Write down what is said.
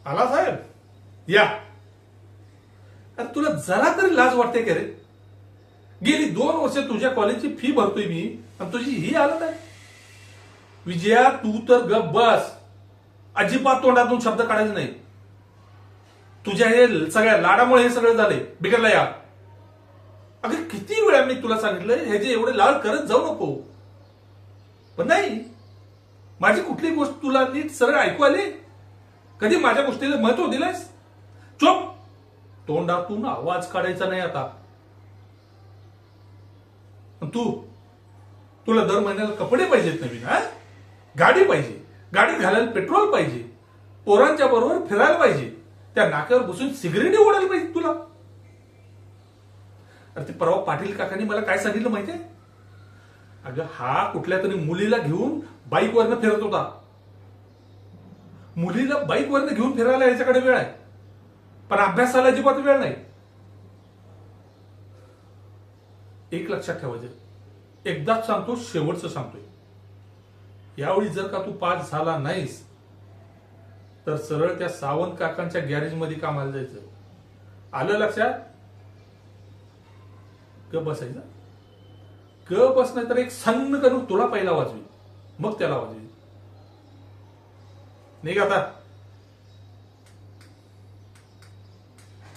आला साहेब या. अरे तुला जरा तरी लाज वाटते का रे? गेली 2 वर्ष तुझ्या कॉलेजची फी भरतोय मी आणि तुझी ही हालत आहे. विजया तू तर गप बस. अजिबात तोंडातून शब्द काढायचे नाही. तुझ्या हे सगळ्या लाडामुळे हे सगळं झालंय. बिघडलं या. अगं किती वेळा मी तुला सांगितलंय हे जे एवढे लाड करत जाऊ नको. पण नाही, माझी कुठली गोष्ट तुला नीट सरळ ऐकू आली? कधी माझ्या गोष्टीला महत्व दिलंयस? चुप. तोंडातून आवाज काढायचा नाही आता. तुला दर महिन्याला कपडे पाहिजेत नवीन, हा? गाडी पाहिजे, गाडीत घालायला पेट्रोल पाहिजे, पोरांच्या बरोबर फिरायला पाहिजे, त्या नाक्यावर बसून सिगरेट ओढायला पाहिजे तुला. अरे ते परवा पाटील काकांनी मला काय सांगितलं माहितीये? अगं हा कुठल्या तरी मुलीला घेऊन बाईकवरनं फिरत होता. मुलीला बाईकवरनं घेऊन फिरायला याच्याकडे वेळ आहे, पण अभ्यासाला अजिबात वेळ नाही. एक लक्षात ठेवायचं, एकदाच सांगतो, शेवटचं सांगतोय. यावेळी जर का तू पास झाला नाहीस तर सरळ त्या सावंत काकांच्या गॅरेजमध्ये कामाला जायचं. आलं लक्षात? ग बसायचं. ग बस नाही तर एक सन्न करून तुला पहिला वाजवी, मग त्याला वाजवी. नाही का आता?